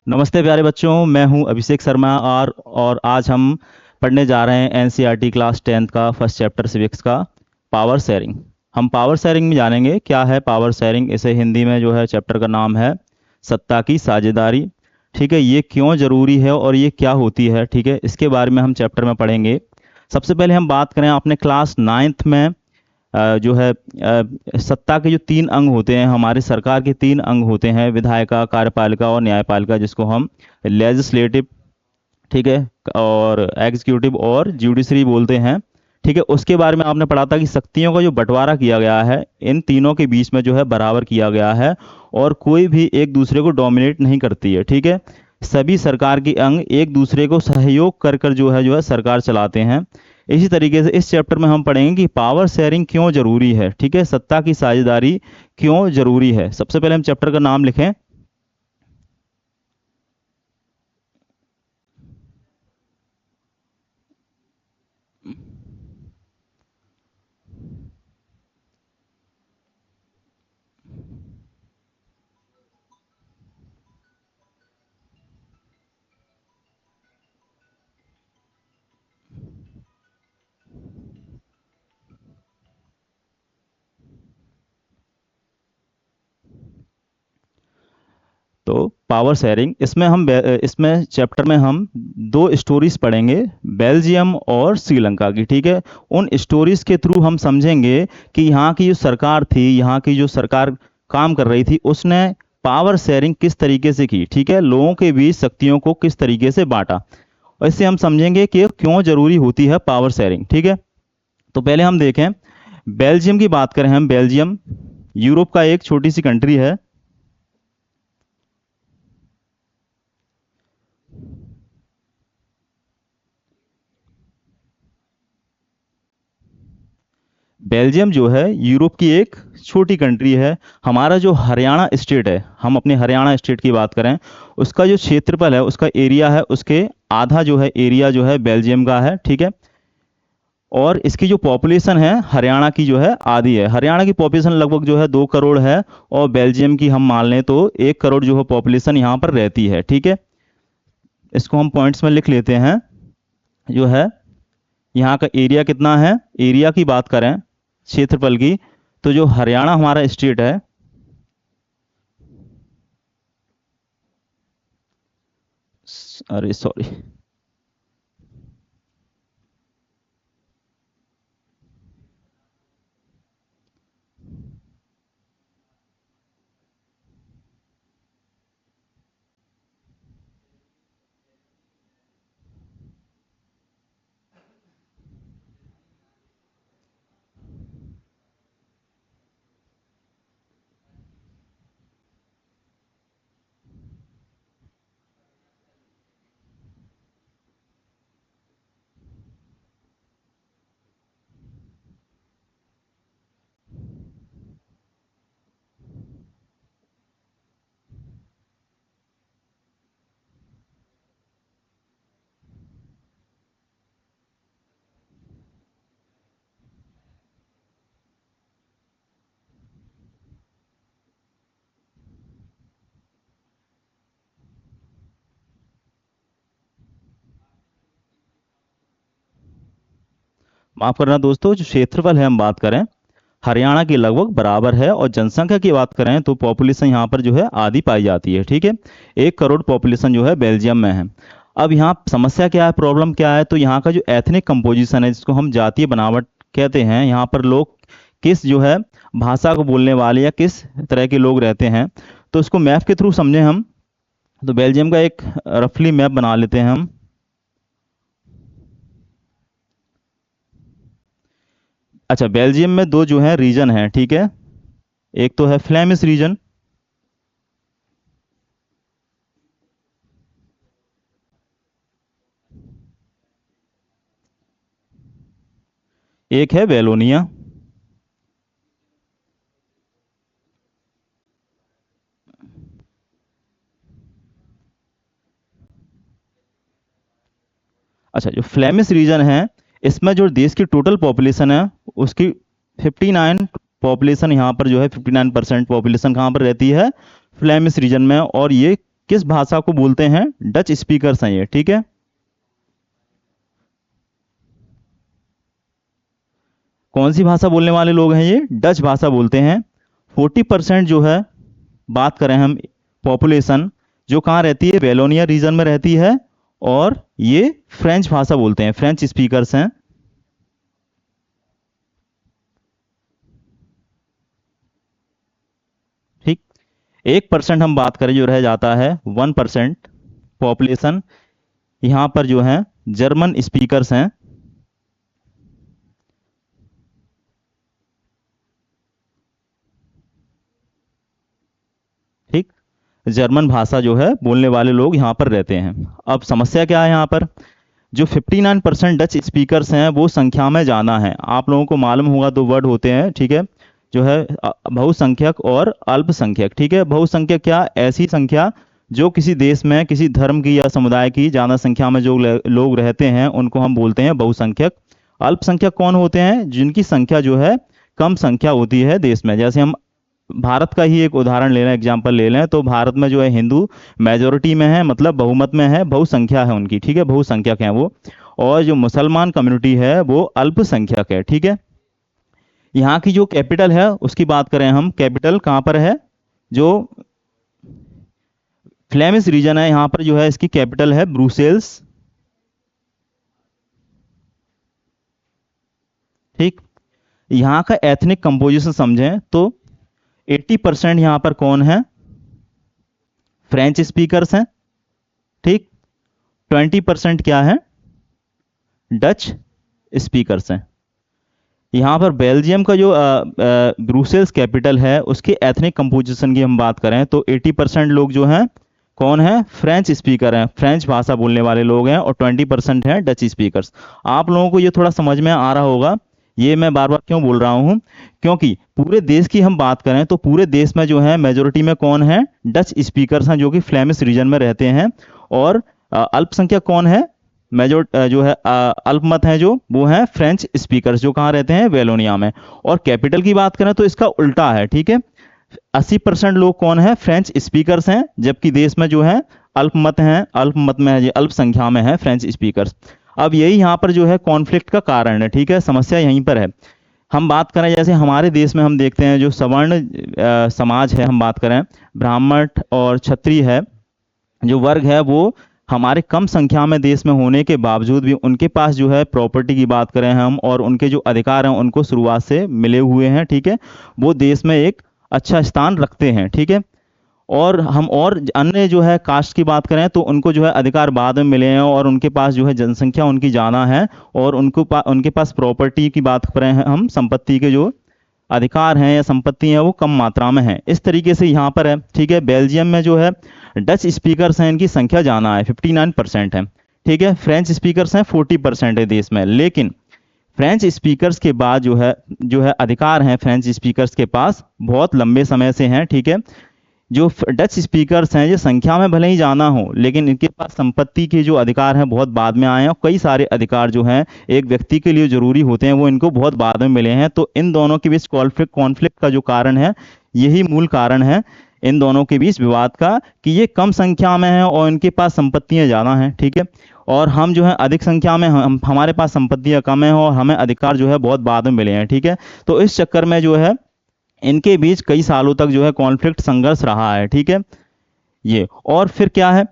नमस्ते प्यारे बच्चों, मैं हूं अभिषेक शर्मा और आज हम पढ़ने जा रहे हैं एनसीईआरटी क्लास 10th का फर्स्ट चैप्टर सिविक्स का पावर शेयरिंग। हम पावर शेयरिंग में जानेंगे क्या है पावर शेयरिंग। इसे हिंदी में जो है चैप्टर का नाम है सत्ता की साझेदारी। ठीक है, ये क्यों ज़रूरी है और ये क्या होती है, ठीक है, इसके बारे में हम चैप्टर में पढ़ेंगे। सबसे पहले हम बात करें, आपने क्लास 9th में जो है सत्ता के जो तीन अंग होते हैं, हमारे सरकार के तीन अंग होते हैं, विधायिका, कार्यपालिका और न्यायपालिका, जिसको हम लेजिस्लेटिव, ठीक है, और एग्जीक्यूटिव और जुडिशरी बोलते हैं। ठीक है, उसके बारे में आपने पढ़ा था कि शक्तियों का जो बंटवारा किया गया है इन तीनों के बीच में जो है बराबर किया गया है और कोई भी एक दूसरे को डोमिनेट नहीं करती है। ठीक है, सभी सरकार के अंग एक दूसरे को सहयोग कर कर जो है सरकार चलाते हैं। इसी तरीके से इस चैप्टर में हम पढ़ेंगे कि पावर शेयरिंग क्यों जरूरी है। ठीक है, सत्ता की साझेदारी क्यों जरूरी है। सबसे पहले हम चैप्टर का नाम लिखें। तो पावर शेयरिंग, इसमें चैप्टर में हम दो स्टोरीज पढ़ेंगे, बेल्जियम और श्रीलंका की। ठीक है, उन स्टोरीज के थ्रू हम समझेंगे कि यहाँ की जो सरकार थी, यहाँ की जो सरकार काम कर रही थी, उसने पावर शेयरिंग किस तरीके से की। ठीक है, लोगों के बीच शक्तियों को किस तरीके से बांटा, और इससे हम समझेंगे कि क्यों जरूरी होती है पावर शेयरिंग। ठीक है, तो पहले हम देखें, बेल्जियम की बात करें हम। बेल्जियम यूरोप का एक छोटी सी कंट्री है। बेल्जियम जो है यूरोप की एक छोटी कंट्री है। हमारा जो हरियाणा स्टेट है, हम अपने हरियाणा स्टेट की बात करें, उसका जो क्षेत्रफल है, उसका एरिया है, उसके आधा जो है एरिया जो है बेल्जियम का है। ठीक है, और इसकी जो पॉपुलेशन है हरियाणा की जो है आधी है। हरियाणा की पॉपुलेशन लगभग जो है 2 करोड़ है, और बेल्जियम की हम मान लें तो 1 करोड़ जो है पॉपुलेशन यहाँ पर रहती है। ठीक है, इसको हम पॉइंट्स में लिख लेते हैं। जो है यहाँ का एरिया कितना है, एरिया की बात करें, क्षेत्रफल की, तो जो हरियाणा हमारा स्टेट है, अरे सॉरी, माफ करना दोस्तों, जो क्षेत्रफल है हम बात करें, हरियाणा की लगभग बराबर है, और जनसंख्या की बात करें तो पॉपुलेशन यहाँ पर जो है आधी पाई जाती है। ठीक है, 1 करोड़ पॉपुलेशन जो है बेल्जियम में है। अब यहाँ समस्या क्या है, प्रॉब्लम क्या है, तो यहाँ का जो एथनिक कंपोजिशन है, जिसको हम जातीय बनावट कहते हैं, यहाँ पर लोग किस जो है भाषा को बोलने वाले या किस तरह के लोग रहते हैं, तो इसको मैप के थ्रू समझें हम। तो बेल्जियम का एक रफली मैप बना लेते हैं हम। अच्छा, बेल्जियम में दो जो है रीजन है। ठीक है, एक तो है फ्लेमिश रीजन, एक है वेलोनिया। अच्छा, जो फ्लेमिश रीजन है, इसमें जो देश की टोटल पॉपुलेशन है उसकी 59 पॉपुलेशन यहाँ पर जो है 59% पॉपुलेशन कहाँ पर रहती है, फ्लेमिश रीजन में। और ये किस भाषा को बोलते हैं? डच स्पीकर्स हैं ये, ठीक है। कौन सी भाषा बोलने वाले लोग हैं ये? डच भाषा बोलते हैं। 40% जो है, बात करें हम पॉपुलेशन, जो कहाँ रहती है? वेलोनिया रीजन में रहती है, और ये फ्रेंच भाषा बोलते हैं, फ्रेंच स्पीकर्स हैं। ठीक। 1% हम बात करें जो रह जाता है, 1% पॉपुलेशन, यहाँ पर जो है जर्मन स्पीकर्स हैं। ठीक। जर्मन भाषा जो है बोलने वाले लोग यहाँ पर रहते हैं। अब समस्या क्या है यहाँ पर? जो 59% डच स्पीकर्स हैं वो संख्या में ज़्यादा हैं। आप लोगों को मालूम होगा, दो वर्ड होते हैं, ठीक है, जो है बहुसंख्यक और अल्पसंख्यक। ठीक है, बहुसंख्यक क्या? ऐसी संख्या जो किसी देश में किसी धर्म की या समुदाय की ज़्यादा संख्या में जो लोग रहते हैं उनको हम बोलते हैं बहुसंख्यक। अल्पसंख्यक कौन होते हैं? जिनकी संख्या जो है कम संख्या होती है देश में। जैसे हम भारत का ही एक उदाहरण ले लें, एग्जाम्पल ले लें, तो भारत में जो है हिंदू मेजोरिटी में है, मतलब बहुमत में है, बहुसंख्या है उनकी, ठीक है, बहुसंख्यक है वो। और जो मुसलमान कम्युनिटी है वो अल्पसंख्यक है, ठीक है। यहाँ की जो कैपिटल है उसकी बात करें हम, कैपिटल कहाँ पर है? जो फ्लेमिश रीजन है यहाँ पर जो है इसकी कैपिटल है ब्रुसेल्स। ठीक। यहाँ का एथनिक कंपोजिशन समझें तो 80% यहाँ पर कौन है? फ्रेंच स्पीकर्स हैं। ठीक। 20% क्या है? डच स्पीकर्स हैं। यहाँ पर बेल्जियम का जो ब्रुसेल्स कैपिटल है उसके एथनिक कंपोजिशन की हम बात करें तो 80% लोग जो हैं कौन है? फ्रेंच स्पीकर हैं, फ्रेंच भाषा बोलने वाले लोग हैं, और 20% हैं डच स्पीकर्स। आप लोगों को ये थोड़ा समझ में आ रहा होगा। ये मैं बार बार क्यों बोल रहा हूँ? क्योंकि पूरे देश की हम बात करें तो पूरे देश में जो है मेजोरिटी में कौन है? डच स्पीकर्स हैं, जो कि फ्लेमिश रीजन में रहते हैं। और अल्पसंख्यक कौन है? मेजोर जो है अल्पमत है जो, वो है फ्रेंच स्पीकर्स, जो कहाँ रहते हैं? वेलोनिया में। और कैपिटल की बात करें तो इसका उल्टा है, ठीक है। 80% लोग कौन है? फ्रेंच स्पीकर्स हैं, जबकि देश में जो है अल्पमत हैं, अल्पमत में है, अल्प संख्या में है फ्रेंच स्पीकर्स। अब यही यहाँ पर जो है कॉन्फ्लिक्ट का कारण है, ठीक है, समस्या यहीं पर है। हम बात करें जैसे हमारे देश में हम देखते हैं जो सवर्ण समाज है, हम बात करें ब्राह्मण और क्षत्रिय है, जो वर्ग है, वो हमारे कम संख्या में देश में होने के बावजूद भी उनके पास जो है प्रॉपर्टी की बात करें हम, और उनके जो अधिकार हैं उनको शुरुआत से मिले हुए हैं, ठीक है। वो देश में एक अच्छा स्थान रखते हैं, ठीक है। और हम और अन्य जो है कास्ट की बात करें तो उनको जो है अधिकार बाद में मिले हैं, और उनके पास जो है जनसंख्या उनकी ज़्यादा है, और उनके पास प्रॉपर्टी की बात करें हम, संपत्ति के जो अधिकार हैं या संपत्ति हैं वो कम मात्रा में है। इस तरीके से यहाँ पर है, ठीक है। बेल्जियम में जो है डच स्पीकर्स हैं, इनकी संख्या ज़्यादा है, 59% है, ठीक है। फ्रेंच स्पीकर्स हैं 40% है देश में। लेकिन फ्रेंच स्पीकर्स के बाद जो है अधिकार हैं फ्रेंच स्पीकर्स के पास बहुत लंबे समय से हैं, ठीक है। जो डच स्पीकर्स हैं ये संख्या में भले ही ज़्यादा हो, लेकिन इनके पास संपत्ति के जो अधिकार हैं बहुत बाद में आए हैं, और कई सारे अधिकार जो हैं एक व्यक्ति के लिए जरूरी होते हैं वो इनको बहुत बाद में मिले हैं। तो इन दोनों के बीच कॉन्फ्लिक्ट का जो कारण है, यही मूल कारण है इन दोनों के बीच विवाद का, कि ये कम संख्या में है और इनके पास संपत्तियां ज़्यादा हैं, ठीक है। और हम जो है अधिक संख्या में, हमारे पास संपत्तियां कम है और हमें अधिकार जो है बहुत बाद में मिले हैं, ठीक है। तो इस चक्कर में जो है इनके बीच कई सालों तक जो है कॉन्फ्लिक्ट, संघर्ष रहा है, ठीक है ये। और फिर क्या है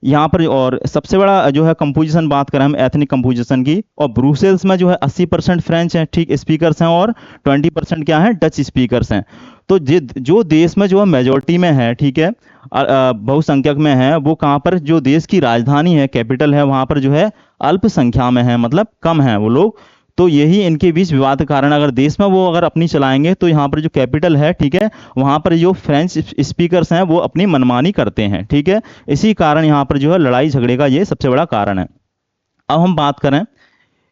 यहाँ पर, और सबसे बड़ा जो है कंपोजिशन बात करें हम एथनिक कंपोजिशन की, और ब्रुसेल्स में जो है 80% फ्रेंच हैं, ठीक, स्पीकर्स हैं, और 20% क्या है? डच स्पीकर्स हैं। तो जो देश में जो है मेजोरिटी में है, ठीक है, बहुसंख्यक में है, वो कहाँ पर? जो देश की राजधानी है, कैपिटल है, वहाँ पर जो है अल्पसंख्या में है, मतलब कम है वो लोग। तो यही इनके बीच विवाद का कारण। अगर देश में वो अगर अपनी चलाएंगे तो यहाँ पर जो कैपिटल है, ठीक है, वहाँ पर जो फ्रेंच स्पीकर्स हैं वो अपनी मनमानी करते हैं, ठीक है। इसी कारण यहाँ पर जो है लड़ाई झगड़े का ये सबसे बड़ा कारण है। अब हम बात करें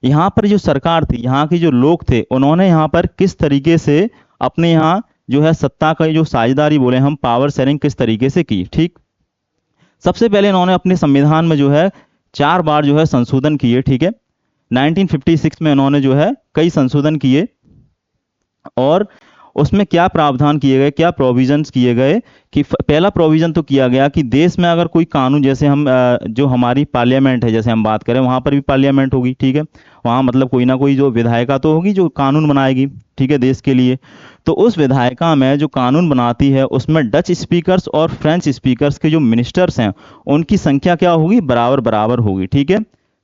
यहाँ पर जो सरकार थी, यहाँ के जो लोग थे, उन्होंने यहाँ पर किस तरीके से अपने यहाँ जो है सत्ता का जो साझेदारी बोले हम, पावर शेयरिंग किस तरीके से की, ठीक। सबसे पहले इन्होंने अपने संविधान में जो है 4 बार जो है संशोधन किए, ठीक है। 1956 में इन्होंने जो है कई संशोधन किए, और उसमें क्या प्रावधान किए गए, क्या प्रोविजंस किए गए कि पहला प्रोविजन तो किया गया कि देश में अगर कोई कानून, जैसे हम जो हमारी पार्लियामेंट है, जैसे हम बात करें वहां पर भी पार्लियामेंट होगी, ठीक है, वहां मतलब कोई ना कोई जो विधायिका तो होगी जो कानून बनाएगी, ठीक है, देश के लिए। तो उस विधायिका में जो कानून बनाती है उसमें डच स्पीकर्स और फ्रेंच स्पीकर्स के जो मिनिस्टर्स हैं उनकी संख्या क्या होगी, बराबर बराबर होगी, ठीक है,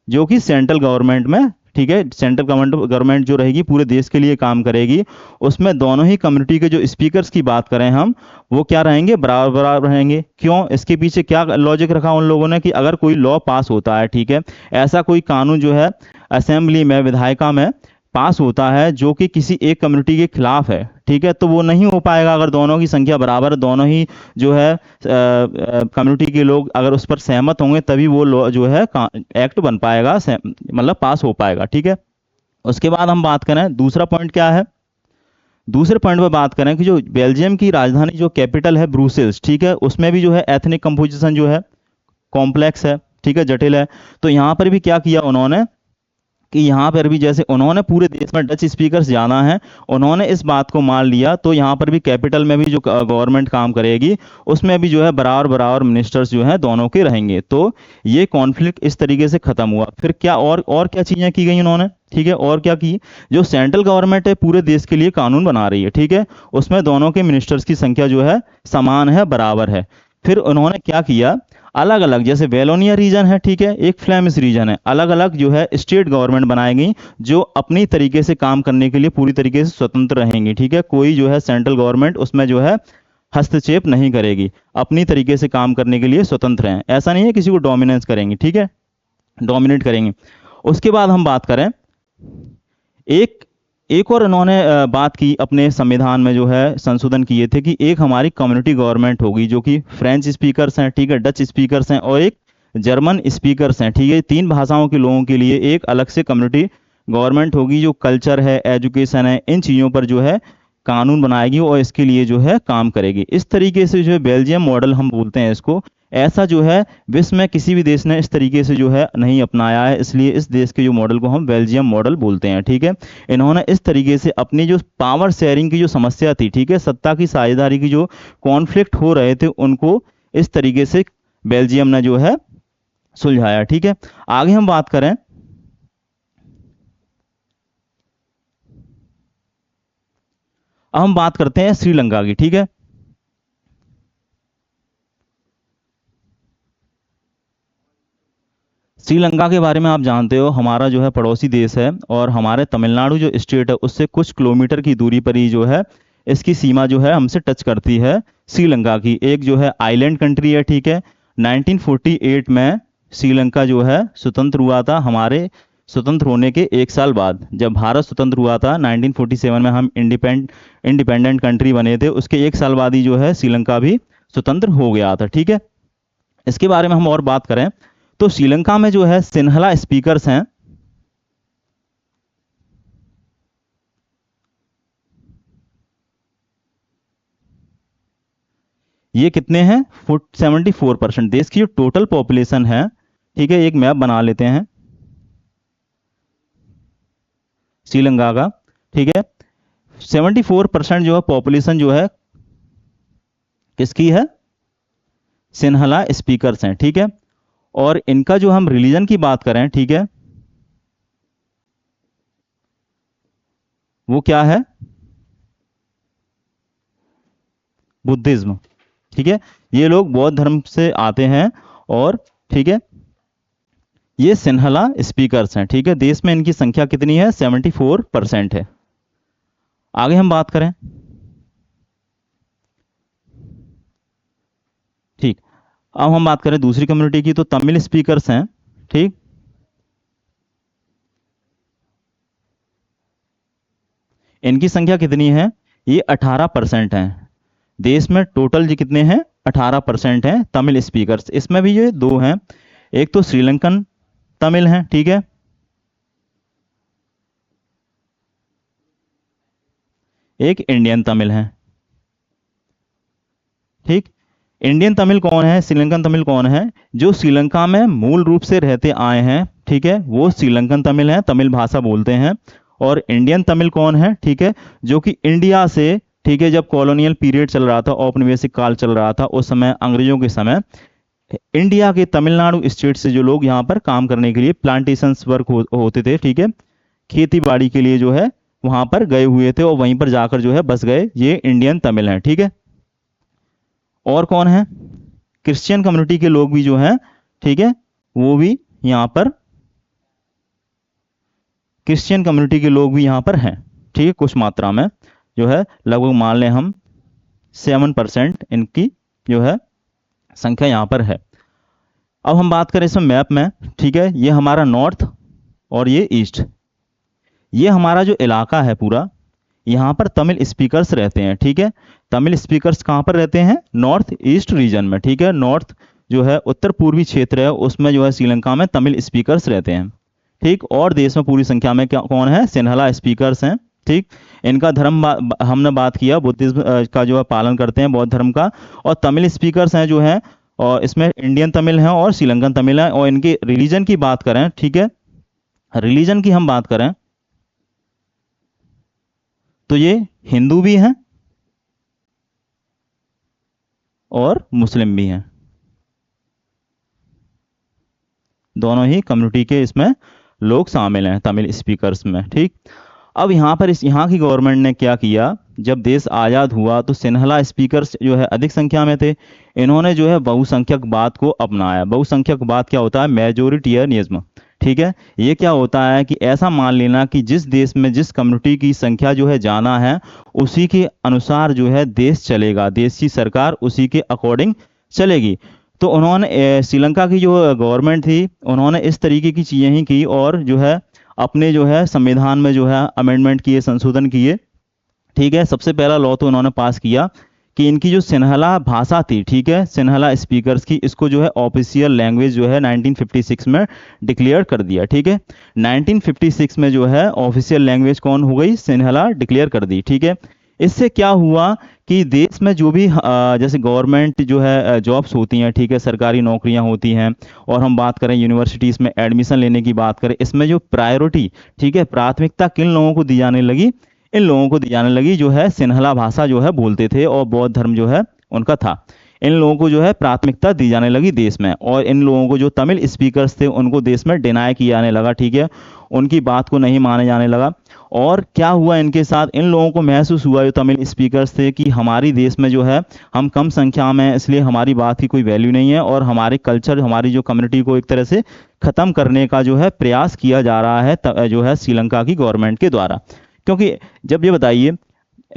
जो कि सेंट्रल गवर्नमेंट में, ठीक है, सेंट्रल गवर्नमेंट जो रहेगी पूरे देश के लिए काम करेगी, उसमें दोनों ही कम्युनिटी के जो स्पीकर्स की बात करें हम, वो क्या रहेंगे, बराबर बराबर रहेंगे। क्यों, इसके पीछे क्या लॉजिक रखा उन लोगों ने कि अगर कोई लॉ पास होता है, ठीक है, ऐसा कोई कानून जो है असेंबली में, विधायिका में पास होता है जो कि किसी एक कम्युनिटी के खिलाफ है, ठीक है, तो वो नहीं हो पाएगा अगर दोनों की संख्या बराबर, दोनों ही जो है कम्युनिटी के लोग अगर उस पर सहमत होंगे तभी वो जो है एक्ट बन पाएगा, मतलब पास हो पाएगा, ठीक है। उसके बाद हम बात करें दूसरा पॉइंट क्या है, दूसरे पॉइंट पर बात करें कि जो बेल्जियम की राजधानी जो कैपिटल है ब्रुसेल्स, ठीक है, उसमें भी जो है एथनिक कंपोजिशन जो है कॉम्प्लेक्स है, ठीक है, जटिल है। तो यहाँ पर भी क्या किया उन्होंने कि यहाँ पर भी जैसे उन्होंने पूरे देश में डच स्पीकर्स जाना है, उन्होंने इस बात को मान लिया, तो यहाँ पर भी कैपिटल में भी जो गवर्नमेंट काम करेगी उसमें भी जो है बराबर बराबर मिनिस्टर्स जो है दोनों के रहेंगे। तो ये कॉन्फ्लिक्ट इस तरीके से खत्म हुआ। फिर क्या और क्या चीजें की गई उन्होंने, ठीक है, और क्या की, जो सेंट्रल गवर्नमेंट है पूरे देश के लिए कानून बना रही है, ठीक है, उसमें दोनों के मिनिस्टर्स की संख्या जो है समान है, बराबर है। फिर उन्होंने क्या किया, अलग अलग, जैसे वेलोनिया रीजन है, ठीक है, एक फ्लेमिश रीजन है, अलग अलग जो है स्टेट गवर्नमेंट बनाई गई जो अपनी तरीके से काम करने के लिए पूरी तरीके से स्वतंत्र रहेंगी, ठीक है, कोई जो है सेंट्रल गवर्नमेंट उसमें जो है हस्तक्षेप नहीं करेगी, अपनी तरीके से काम करने के लिए स्वतंत्र हैं, ऐसा नहीं है किसी को डोमिनेंस करेंगी, ठीक है, डोमिनेट करेंगी। उसके बाद हम बात करें, एक एक और इन्होंने बात की अपने संविधान में जो है संशोधन किए थे कि एक हमारी कम्युनिटी गवर्नमेंट होगी जो कि फ्रेंच स्पीकर्स हैं, ठीक है, डच स्पीकर्स हैं और एक जर्मन स्पीकर्स हैं, ठीक है, तीन भाषाओं के लोगों के लिए एक अलग से कम्युनिटी गवर्नमेंट होगी जो कल्चर है, एजुकेशन है, इन चीज़ों पर जो है कानून बनाएगी और इसके लिए जो है काम करेगी। इस तरीके से जो है बेल्जियम मॉडल हम बोलते हैं इसको, ऐसा जो है विश्व में किसी भी देश ने इस तरीके से जो है नहीं अपनाया है, इसलिए इस देश के जो मॉडल को हम बेल्जियम मॉडल बोलते हैं, ठीक है। इन्होंने इस तरीके से अपनी जो पावर शेयरिंग की जो समस्या थी, ठीक है, सत्ता की साझेदारी की जो कॉन्फ्लिक्ट हो रहे थे उनको इस तरीके से बेल्जियम ने जो है सुलझाया, ठीक है। आगे हम बात करें, अब हम बात करते हैं श्रीलंका की, ठीक है। श्रीलंका के बारे में आप जानते हो, हमारा जो है पड़ोसी देश है और हमारे तमिलनाडु जो स्टेट है उससे कुछ किलोमीटर की दूरी पर ही जो है इसकी सीमा जो है हमसे टच करती है। श्रीलंका की एक जो है आइलैंड कंट्री है, ठीक है। 1948 में श्रीलंका जो है स्वतंत्र हुआ था, हमारे स्वतंत्र होने के एक साल बाद। जब भारत स्वतंत्र हुआ था 1947 में, हम इंडिपेंडेंट कंट्री बने थे, उसके एक साल बाद ही जो है श्रीलंका भी स्वतंत्र हो गया था, ठीक है। इसके बारे में हम और बात करें तो श्रीलंका में जो है सिन्हला स्पीकर्स हैं, ये कितने हैं, 74%। देश की जो टोटल पॉपुलेशन है, ठीक है, एक मैप बना लेते हैं श्रीलंका का, ठीक है। 74% जो है पॉपुलेशन जो है किसकी है, सिन्हला स्पीकर्स हैं, ठीक है। और इनका जो हम रिलीजन की बात करें, ठीक है, वो क्या है, बुद्धिज्म, ठीक है। ये लोग बौद्ध धर्म से आते हैं और ठीक है, ये सिन्हला स्पीकर्स हैं, ठीक है। देश में इनकी संख्या कितनी है, 74% है। आगे हम बात करें, ठीक, अब हम बात करें दूसरी कम्युनिटी की, तो तमिल स्पीकर्स हैं, ठीक। इनकी संख्या कितनी है, ये 18% है। देश में टोटल जी कितने हैं, 18% हैं तमिल स्पीकर्स। इसमें भी ये दो हैं, एक तो श्रीलंकन तमिल हैं, ठीक है, एक इंडियन तमिल हैं, ठीक। इंडियन तमिल कौन है, श्रीलंकन तमिल कौन है, जो श्रीलंका में मूल रूप से रहते आए हैं, ठीक है, वो श्रीलंकन तमिल हैं, तमिल भाषा बोलते हैं। और इंडियन तमिल कौन है, ठीक है, जो कि इंडिया से ठीक है, जब कॉलोनियल पीरियड चल रहा था, औपनिवेशिक काल चल रहा था, उस समय अंग्रेजों के समय इंडिया के तमिलनाडु स्टेट से जो लोग यहाँ पर काम करने के लिए प्लांटेशंस वर्क होते थे, ठीक है, खेती बाड़ी के लिए जो है वहां पर गए हुए थे और वहीं पर जाकर जो है बस गए, ये इंडियन तमिल हैं, ठीक है। और कौन है, क्रिश्चियन कम्युनिटी के लोग भी जो हैं, ठीक है, वो भी यहाँ पर, क्रिश्चियन कम्युनिटी के लोग भी यहाँ पर हैं, ठीक है, कुछ मात्रा में जो है, लगभग मान लें हम 7% इनकी जो है संख्या यहाँ पर है। अब हम बात करें इसमें मैप में, ठीक है, ये हमारा नॉर्थ और ये ईस्ट, ये हमारा जो इलाका है पूरा, यहाँ पर तमिल स्पीकर्स रहते हैं, ठीक है। तमिल स्पीकर्स कहाँ पर रहते हैं, नॉर्थ ईस्ट रीजन में, ठीक है। नॉर्थ जो है उत्तर पूर्वी क्षेत्र है, उसमें जो है श्रीलंका में तमिल स्पीकर्स रहते हैं, ठीक। और देश में पूरी संख्या में क्या कौन है, सिन्हला स्पीकर्स हैं, ठीक। इनका धर्म हमने बात किया, बुद्धिज्म का जो है पालन करते हैं, बौद्ध धर्म का। और तमिल स्पीकर्स हैं जो है, और इसमें इंडियन तमिल हैं और श्रीलंकन तमिल हैं। और इनके रिलीजन की बात करें, ठीक है, रिलीजन की हम बात करें तो ये हिंदू भी हैं और मुस्लिम भी हैं, दोनों ही कम्युनिटी के इसमें लोग शामिल हैं तमिल स्पीकर्स में, ठीक। अब यहाँ पर यहाँ की गवर्नमेंट ने क्या किया, जब देश आज़ाद हुआ तो सिन्हला स्पीकर्स जो है अधिक संख्या में थे, इन्होंने जो है बहुसंख्यकवाद को अपनाया। बहुसंख्यकवाद क्या होता है, मेजोरिटेरियनिज्म, ठीक है। ये क्या होता है कि ऐसा मान लेना कि जिस देश में जिस कम्युनिटी की संख्या जो है ज़्यादा है, उसी के अनुसार जो है देश चलेगा, देश की सरकार उसी के अकॉर्डिंग चलेगी। तो उन्होंने श्रीलंका की जो गवर्नमेंट थी, उन्होंने इस तरीके की चीज़ें ही की और जो है अपने जो है संविधान में जो है अमेंडमेंट किए, संशोधन किए, ठीक है। सबसे पहला लॉ तो उन्होंने पास किया कि इनकी जो सिन्हला भाषा थी, ठीक है, सिन्हला स्पीकर्स की, इसको जो है ऑफिशियल लैंग्वेज जो है 1956 में डिक्लेयर कर दिया, ठीक है। 1956 में जो है ऑफिशियल लैंग्वेज कौन हो गई, सिन्हला डिक्लेयर कर दी, ठीक है। इससे क्या हुआ कि देश में जो भी जैसे गवर्नमेंट जो है जॉब्स होती हैं, ठीक है, सरकारी नौकरियां होती हैं, और हम बात करें यूनिवर्सिटीज़ में एडमिशन लेने की बात करें, इसमें जो प्रायोरिटी, ठीक है, प्राथमिकता किन लोगों को दी जाने लगी, इन लोगों को दी जाने लगी जो है सिन्हला भाषा जो है बोलते थे और बौद्ध धर्म जो है उनका था। इन लोगों को जो है प्राथमिकता दी जाने लगी देश में, और इन लोगों को जो तमिल स्पीकर्स थे उनको देश में डिनाई किया जाने लगा, ठीक है, उनकी बात को नहीं माने जाने लगा। और क्या हुआ इनके साथ, इन लोगों को महसूस हुआ जो तमिल स्पीकर्स थे कि हमारी देश में जो है हम कम संख्या में हैं, इसलिए हमारी बात की कोई वैल्यू नहीं है, और हमारे कल्चर, हमारी जो कम्युनिटी को एक तरह से ख़त्म करने का जो है प्रयास किया जा रहा है जो है श्रीलंका की गवर्नमेंट के द्वारा। क्योंकि जब ये बताइए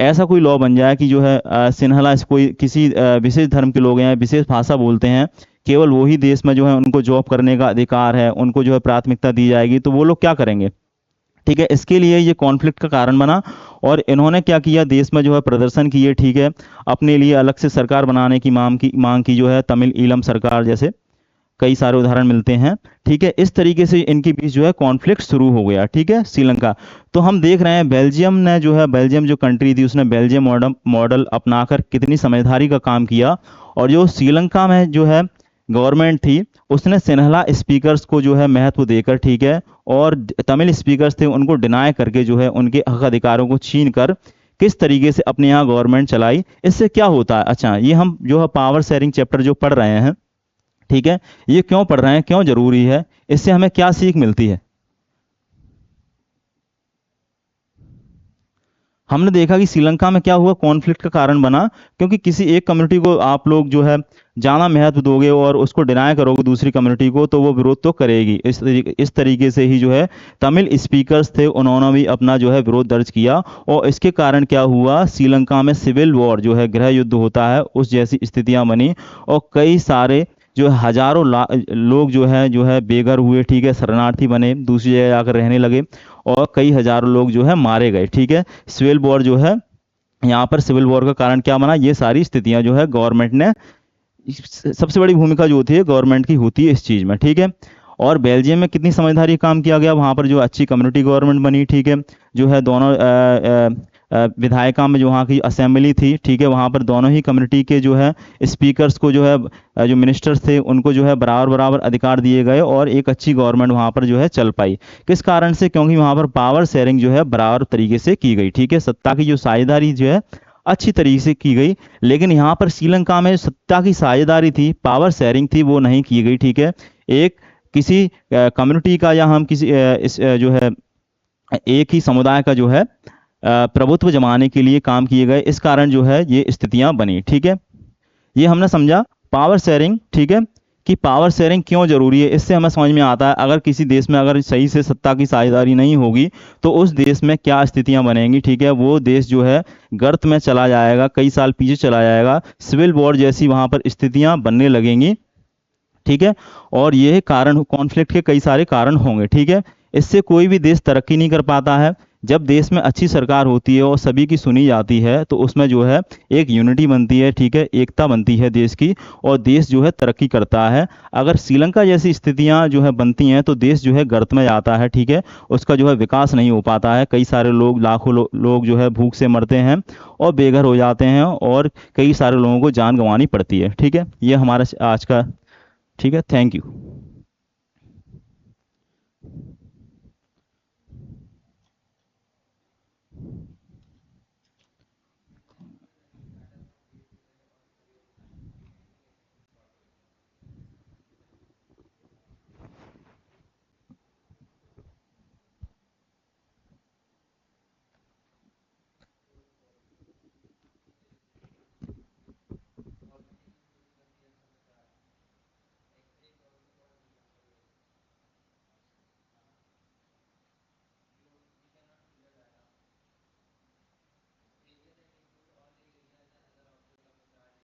ऐसा कोई लॉ बन जाए कि जो है सिन्हला कोई किसी विशेष धर्म के लोग हैं, विशेष भाषा बोलते हैं, केवल वही देश में जो है उनको जॉब करने का अधिकार है, उनको जो है प्राथमिकता दी जाएगी, तो वो लोग क्या करेंगे, ठीक है। इसके लिए ये कॉन्फ्लिक्ट का कारण बना, और इन्होंने क्या किया, देश में जो है प्रदर्शन किए, ठीक है, अपने लिए अलग से सरकार बनाने की मांग की जो है, तमिल ईलम सरकार जैसे कई सारे उदाहरण मिलते हैं, ठीक है। इस तरीके से इनके बीच जो है कॉन्फ्लिक्ट शुरू हो गया, ठीक है, श्रीलंका। तो हम देख रहे हैं बेल्जियम ने जो है, बेल्जियम जो कंट्री थी उसने बेल्जियम मॉडल अपनाकर कितनी समझदारी का काम किया, और जो श्रीलंका में जो है गवर्नमेंट थी उसने सिन्हला स्पीकर्स को जो है महत्व देकर, ठीक है, और तमिल स्पीकर्स थे उनको डिनाई करके जो है उनके हक अधिकारों को छीन कर किस तरीके से अपने यहाँ गवर्नमेंट चलाई। इससे क्या होता है, अच्छा ये हम जो है पावर शेयरिंग चैप्टर जो पढ़ रहे हैं, ठीक है, ये क्यों पढ़ रहे हैं, क्यों जरूरी है, इससे हमें क्या सीख मिलती है। हमने देखा कि श्रीलंका में क्या हुआ, कॉन्फ्लिक्ट का कारण बना, क्योंकि किसी एक कम्युनिटी को आप लोग जो है ज़्यादा महत्व दोगे और उसको डिनाई करोगे दूसरी कम्युनिटी को, तो वो विरोध तो करेगी। इस तरीके से ही जो है तमिल स्पीकर्स थे उन्होंने भी अपना जो है विरोध दर्ज किया, और इसके कारण क्या हुआ, श्रीलंका में सिविल वॉर जो है, गृह युद्ध होता है, उस जैसी स्थितियां बनी, और कई सारे जो हजारों लोग जो है बेघर हुए, ठीक है, शरणार्थी बने, दूसरी जगह जाकर रहने लगे, और कई हजारों लोग जो है मारे गए, ठीक है। सिविल वॉर जो है, यहाँ पर सिविल वॉर का कारण क्या बना, ये सारी स्थितियां जो है गवर्नमेंट ने, सबसे बड़ी भूमिका जो होती है गवर्नमेंट की होती है इस चीज़ में, ठीक है। और बेल्जियम में कितनी समझदारी काम किया गया, वहाँ पर जो अच्छी कम्युनिटी गवर्नमेंट बनी, ठीक है, जो है दोनों विधायिका में जो वहाँ की असेंबली थी, ठीक है, वहाँ पर दोनों ही कम्युनिटी के जो है स्पीकर्स को जो है जो मिनिस्टर्स थे उनको जो है बराबर बराबर अधिकार दिए गए, और एक अच्छी गवर्नमेंट वहाँ पर जो है चल पाई। किस कारण से, क्योंकि वहाँ पर पावर शेयरिंग जो है बराबर तरीके से की गई, ठीक है, सत्ता की जो साझेदारी जो है अच्छी तरीके से की गई। लेकिन यहाँ पर श्रीलंका में सत्ता की साझेदारी थी, पावर शेयरिंग थी, वो नहीं की गई। ठीक है, एक किसी कम्युनिटी का या हम किसी जो है एक ही समुदाय का जो है प्रभुत्व जमाने के लिए काम किए गए, इस कारण जो है ये स्थितियां बनी। ठीक है, ये हमने समझा पावर शेयरिंग। ठीक है, कि पावर शेयरिंग क्यों जरूरी है, इससे हमें समझ में आता है अगर किसी देश में अगर सही से सत्ता की साझेदारी नहीं होगी तो उस देश में क्या स्थितियां बनेंगी। ठीक है, वो देश जो है गर्त में चला जाएगा, कई साल पीछे चला जाएगा, सिविल वॉर जैसी वहां पर स्थितियां बनने लगेंगी। ठीक है, और ये कारण कॉन्फ्लिक्ट के कई सारे कारण होंगे। ठीक है, इससे कोई भी देश तरक्की नहीं कर पाता है। जब देश में अच्छी सरकार होती है और सभी की सुनी जाती है तो उसमें जो है एक यूनिटी बनती है। ठीक है, एकता बनती है देश की, और देश जो है तरक्की करता है। अगर श्रीलंका जैसी स्थितियां जो है बनती हैं तो देश जो है गर्त में जाता है। ठीक है, उसका जो है विकास नहीं हो पाता है, कई सारे लोग लाखों लोग जो है भूख से मरते हैं और बेघर हो जाते हैं, और कई सारे लोगों को जान गंवानी पड़ती है। ठीक है, ये हमारा आज का। ठीक है, थैंक यू।